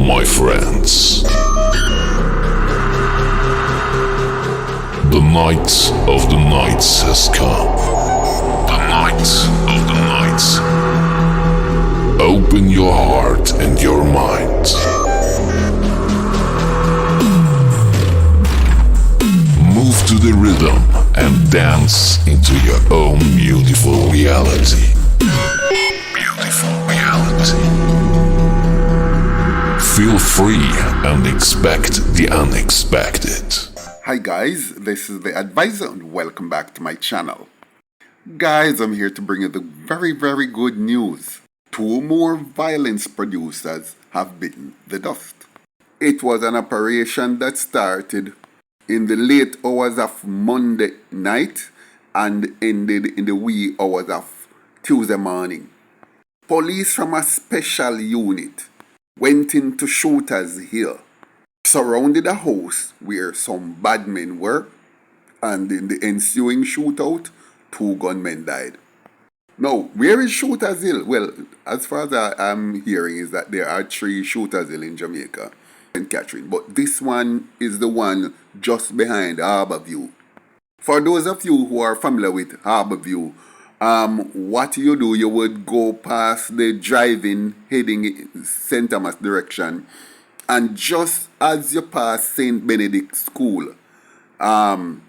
my friends. The night of the nights has come. The night of the nights. Open your heart and your mind. Move to the rhythm and dance into your own beautiful reality. Beautiful reality. Feel free and expect the unexpected. Hi guys, this is the Advisor and welcome back to my channel. Guys, I'm here to bring you the very good news. 2 more violence producers have bitten the dust. It was an operation that started in the late hours of Monday night and ended in the wee hours of Tuesday morning. Police from a special unit went into Shootout Scene, surrounded a house where some bad men were, and in the ensuing shootout, 2 gunmen died. Now, where is Shootout Scene? Well, as far as I'm hearing is that there are 3 Shootout Scene in Jamaica and Catherine, but this one is the one just behind Harborview. For those of you who are familiar with Harborview, what you do, you would go past the drive-in heading St. Thomas direction, and just as you pass St. Benedict's School and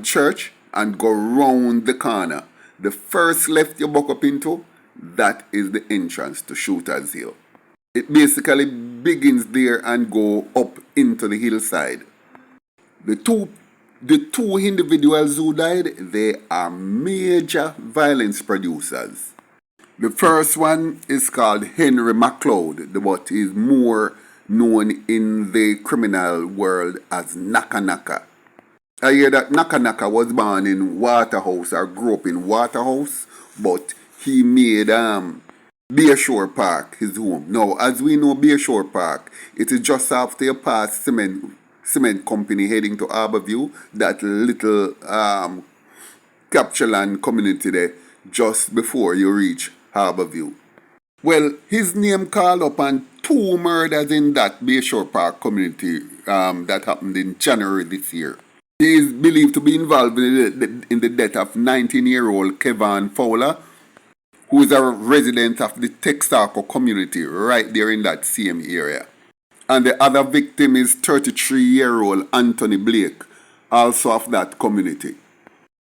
church and go round the corner, the first left you buck up into, that is the entrance to Shootout Scene. It basically begins there and go up into the hillside. The two individuals who died, they are major violence producers. The first one is called Henry McLoud, but is more known in the criminal world as Naka Naka. I hear that Naka Naka was born in Waterhouse or grew up in Waterhouse, but he made Bayshore Park his home. Now, as we know, Bayshore Park, it is just after you pass cement company heading to Harborview, that little Captureland community there, just before you reach Harborview. Well, his name called up on 2 murders in that Bayshore Park community that happened in January this year. He is believed to be involved in the death of 19-year-old Kevin Fowler, who is a resident of the Texaco community right there in that same area. And the other victim is 33-year-old Anthony Blake, also of that community.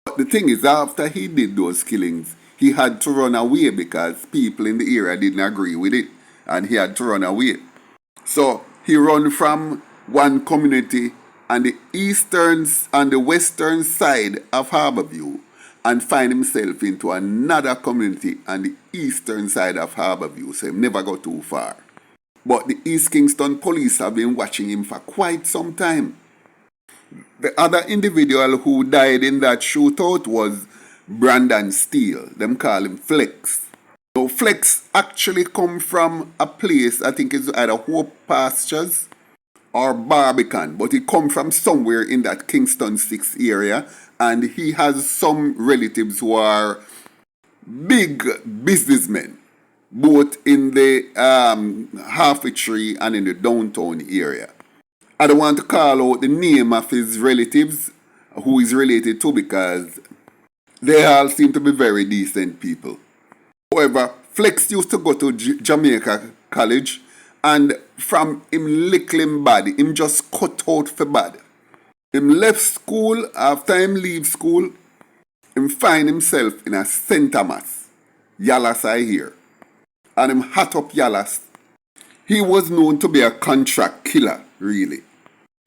But the thing is, after he did those killings, he had to run away because people in the area didn't agree with it, and he had to run away. So he ran from one community on the eastern and the western side of Harborview and find himself into another community on the eastern side of Harborview, so he never got too far. But the East Kingston police have been watching him for quite some time. The other individual who died in that shootout was Brandon Steele. Them call him Flex. So Flex actually come from a place, I think it's either Hope Pastures or Barbican, but he come from somewhere in that Kingston 6 area, and he has some relatives who are big businessmen, both in the Half-Tree and in the downtown area. I don't want to call out the name of his relatives who he's related to because they all seem to be very decent people. However, Flex used to go to Jamaica College, and from him lick him bad, him just cut out for bad. Him left school, after him leave school, him find himself in a St. Thomas, Yalas I hear. And him hot up Yalas. He was known to be a contract killer, really.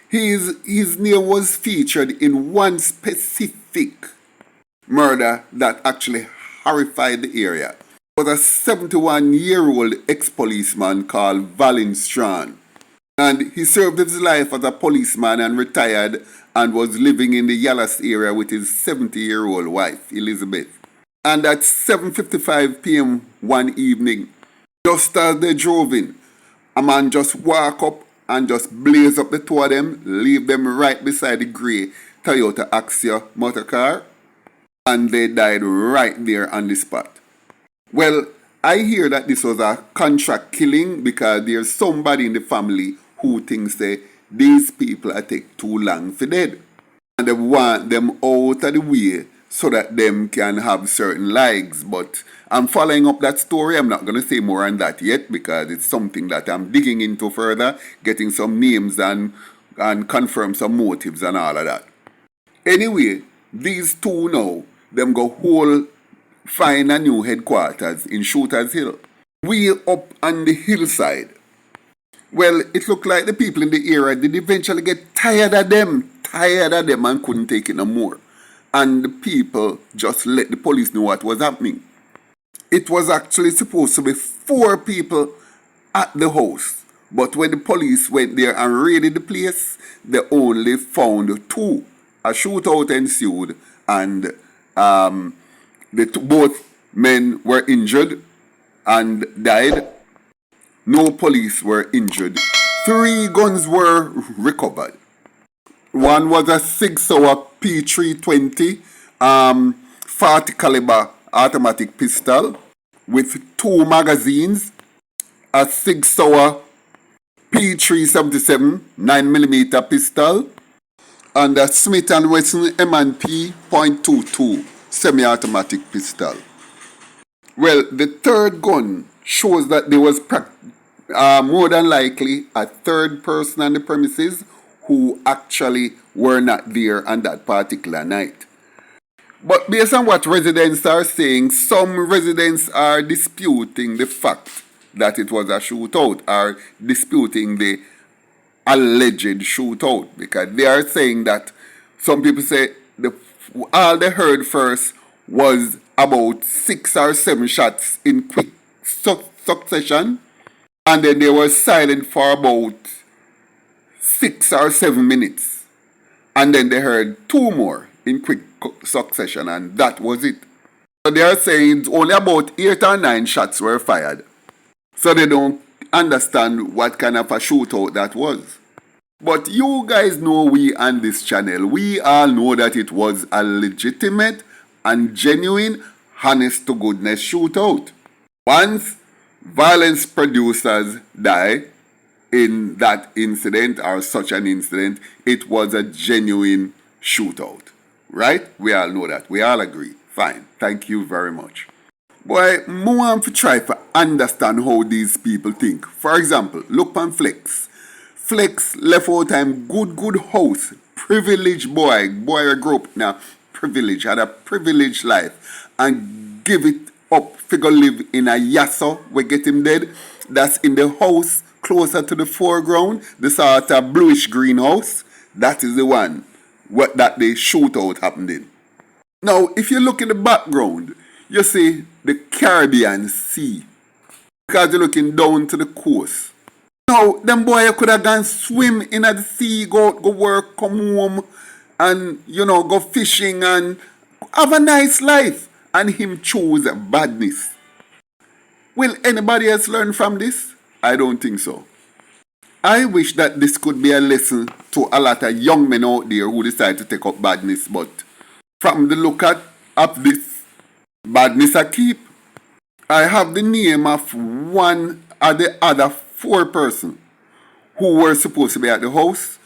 His name was featured in one specific murder that actually horrified the area. It was a 71-year-old ex-policeman called Valin Strachan. And he served his life as a policeman and retired and was living in the Yalas area with his 70-year-old wife, Elizabeth. And at 7:55 p.m. one evening, just as they drove in, a man just walk up and just blaze up the 2 of them, leave them right beside the grey Toyota Axia motor car, and they died right there on the spot. Well, I hear that this was a contract killing because there's somebody in the family who thinks that these people are take too long for dead. And they want them out of the way so that them can have certain lives. But I'm following up that story. I'm not going to say more on that yet because it's something that I'm digging into further, getting some names and confirm some motives and all of that. Anyway, these two now, them go find a new headquarters in Shooter's Hill. Way up on the hillside. Well, it looked like the people in the area did eventually get tired of them and couldn't take it no more. And the people just let the police know what was happening. It was actually supposed to be 4 people at the house. But when the police went there and raided the place, they only found 2. A shootout ensued and both men were injured and died. No police were injured. 3 guns were recovered. One was a 6-hour P320 40 caliber automatic pistol with 2 magazines, a 6-hour P377 9mm pistol, and a Smith & Wesson M&P .22 semi-automatic pistol. Well, the 3rd gun shows that there was more than likely a 3rd person on the premises who actually were not there on that particular night. But based on what residents are saying, some residents are disputing the fact that it was a shootout, are disputing the alleged shootout, because they are saying that some people say all they heard first was about 6 or 7 shots in quick succession, and then they were silent for about 6 or 7 minutes, and then they heard 2 more in quick succession, and that was it. So they are saying only about 8 or 9 shots were fired. So they don't understand what kind of a shootout that was. But you guys know we on this channel, we all know that it was a legitimate and genuine, honest to goodness shootout. Once violence producers die in that incident or such an incident, it was a genuine shootout. Right? We all know that. We all agree. Fine. Thank you very much. Boy, I want to try to understand how these people think. For example, look on Flex. Flex left out time good house. Privileged boy. Boy grew up now. Privileged. Had a privileged life. And give it up. Figure live in a yasso. We get him dead. That's in the house closer to the foreground. The sort of bluish green house. That is the one that the shootout happened in. Now, if you look in the background, you see the Caribbean Sea. Because you're looking down to the coast. Now, them boy could have gone swim in the sea, go work, come home, and, go fishing and have a nice life. And him choose badness. Will anybody else learn from this? I don't think so. I wish that this could be a lesson to a lot of young men out there who decide to take up badness, but from the look of this, badness I keep. I have the name of one of the other 4 persons who were supposed to be at the house,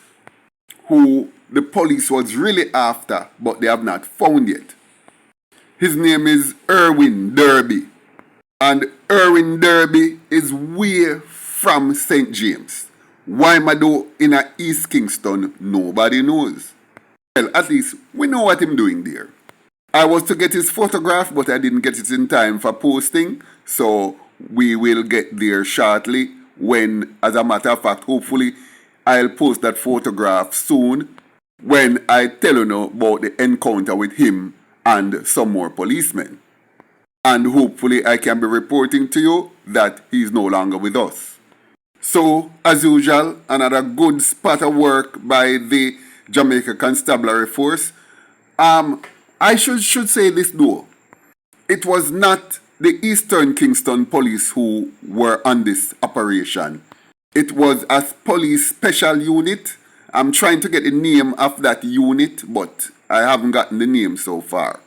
who the police was really after, but they have not found yet. His name is Erwin Derby. And Erwin Derby is way from St. James. Why Mado in a East Kingston, nobody knows. Well, at least we know what him doing there. I was to get his photograph, but I didn't get it in time for posting. So we will get there shortly when, as a matter of fact, hopefully I'll post that photograph soon when I tell you now about the encounter with him and some more policemen. And hopefully I can be reporting to you that he's no longer with us. So, as usual, another good spot of work by the Jamaica Constabulary Force. I should say this though. It was not the Eastern Kingston Police who were on this operation. It was a police special unit. I'm trying to get the name of that unit, but I haven't gotten the name so far.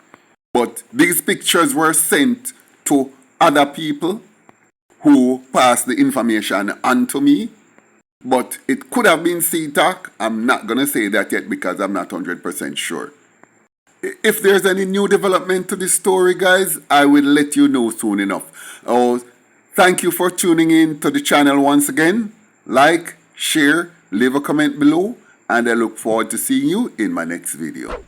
But these pictures were sent to other people who passed the information on to me, but it could have been CTAC. I'm not going to say that yet because I'm not 100% sure. If there's any new development to this story, guys, I will let you know soon enough. Oh, thank you for tuning in to the channel once again. Like, share, leave a comment below, and I look forward to seeing you in my next video.